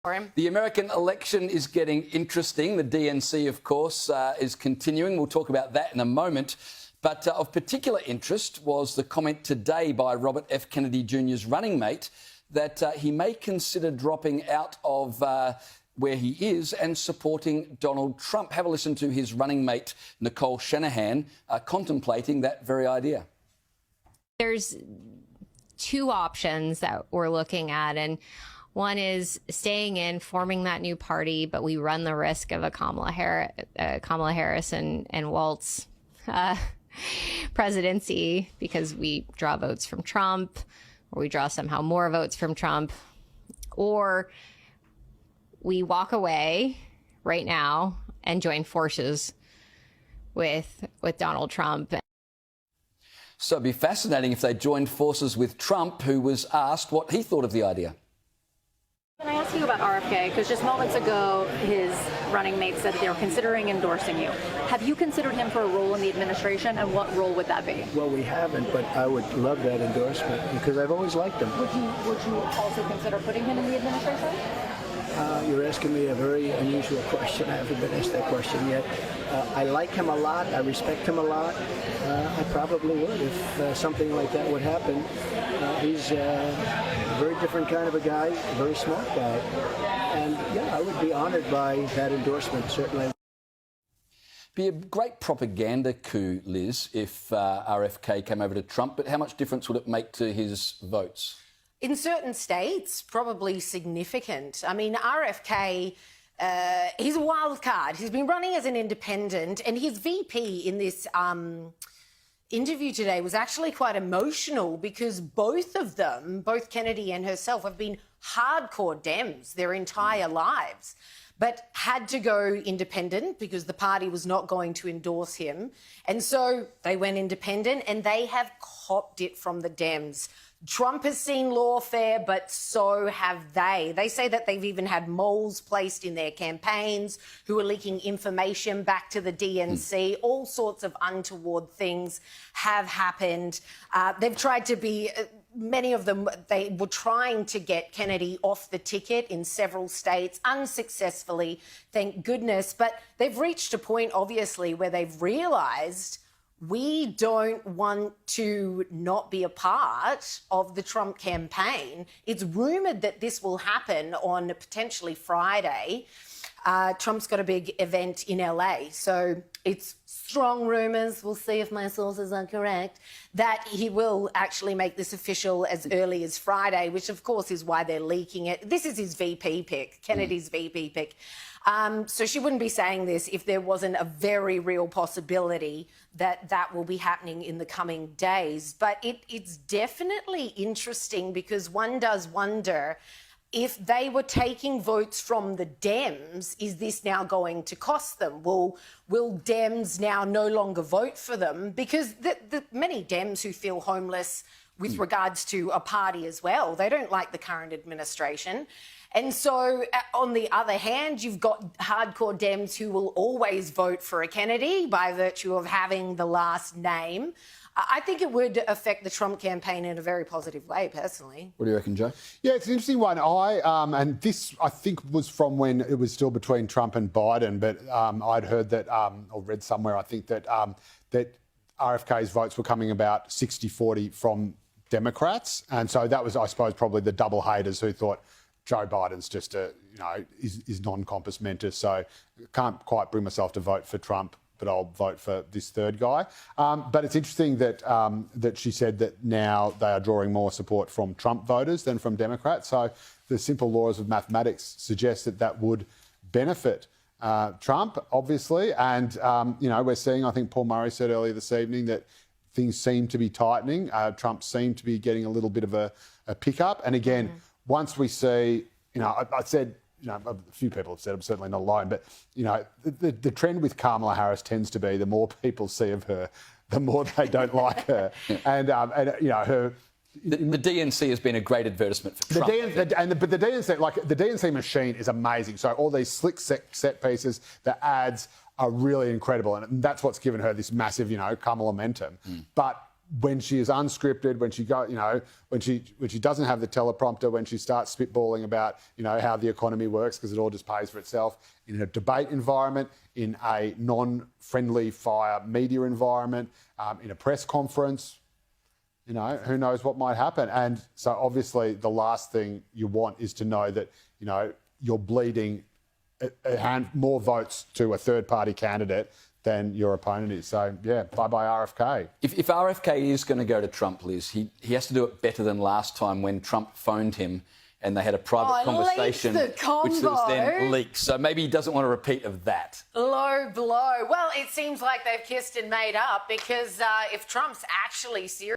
for him. The American election is getting interesting. The DNC, of course, is continuing. We'll talk about that in a moment. But of particular interest was the comment today by Robert F. Kennedy Jr.'s running mate that he may consider dropping out of where he is and supporting Donald Trump. Have a listen to his running mate, Nicole Shanahan, contemplating that very idea. There's two options that we're looking at, and one is staying in, forming that new party, but we run the risk of a Kamala Harris and Waltz presidency because we draw votes from Trump, or we draw somehow more votes from Trump, or we walk away right now and join forces with Donald Trump. So it'd be fascinating if they joined forces with Trump, who was asked what he thought of the idea. Can I ask you about RFK? Because just moments ago, his running mate said that they were considering endorsing you. Have you considered him for a role in the administration, and what role would that be? Well, we haven't, but I would love that endorsement because I've always liked him. Would you also consider putting him in the administration? You're asking me a very unusual question. I haven't been asked that question yet. I like him a lot. I respect him a lot. I probably would if something like that would happen. He's a very different kind of a guy, a very smart guy. And, yeah, I would be honored by that endorsement, certainly. Be a great propaganda coup, Liz, if RFK came over to Trump, but how much difference would it make to his votes? In certain states, probably significant. I mean, RFK, he's a wild card. He's been running as an independent, and his VP in this interview today was actually quite emotional because both of them, both Kennedy and herself, have been hardcore Dems their entire lives, but had to go independent because the party was not going to endorse him. And so they went independent, and they have copped it from the Dems. Trump has seen lawfare, but so have they. They say that they've even had moles placed in their campaigns who are leaking information back to the DNC. All sorts of untoward things have happened. They've tried to be... Many of them, they were trying to get Kennedy off the ticket in several states, unsuccessfully, thank goodness. But they've reached a point, obviously, where they've realised we don't want to not be a part of the Trump campaign. It's rumoured that this will happen on potentially Friday. Trump's got a big event in LA, so it's strong rumours, we'll see if my sources are correct, that he will actually make this official as early as Friday, which of course is why they're leaking it. This is his VP pick, Kennedy's VP pick. So she wouldn't be saying this if there wasn't a very real possibility that that will be happening in the coming days. But it's definitely interesting because one does wonder, if they were taking votes from the Dems, is this now going to cost them? Will Dems now no longer vote for them? Because the many Dems who feel homeless with regards to a party as well, they don't like the current administration. And so, on the other hand, you've got hardcore Dems who will always vote for a Kennedy by virtue of having the last name. I think it would affect the Trump campaign in a very positive way, personally. What do you reckon, Joe? Yeah, it's an interesting one. And this, I think, was from when it was still between Trump and Biden, but I'd heard that, or read somewhere, I think, that that RFK's votes were coming about 60-40 from Democrats. And so that was, I suppose, probably the double haters who thought Joe Biden's just is non-compos mentis, so can't quite bring myself to vote for Trump, but I'll vote for this third guy. But it's interesting that that she said that now they are drawing more support from Trump voters than from Democrats. So the simple laws of mathematics suggest that that would benefit Trump, obviously. And, we're seeing, I think Paul Murray said earlier this evening, that things seem to be tightening. Trump seemed to be getting a little bit of a pickup. And again, once we see, I said, a few people have said, I'm certainly not alone, but, the trend with Kamala Harris tends to be the more people see of her, the more they don't like her. And her... The DNC has been a great advertisement for Trump. But the DNC machine is amazing. So all these slick set pieces, the ads are really incredible. And that's what's given her this massive, Kamala momentum. But when she is unscripted, when she when she doesn't have the teleprompter, when she starts spitballing about how the economy works, because it all just pays for itself, in a debate environment, in a non-friendly fire media environment, in a press conference, who knows what might happen. And so obviously the last thing you want is to know that you're bleeding more votes to a third-party candidate than your opponent is. So, yeah, bye-bye RFK. If RFK is going to go to Trump, Liz, he has to do it better than last time when Trump phoned him and they had a private conversation, which was then leaked. So maybe he doesn't want a repeat of that. Low blow. Well, it seems like they've kissed and made up, because if Trump's actually serious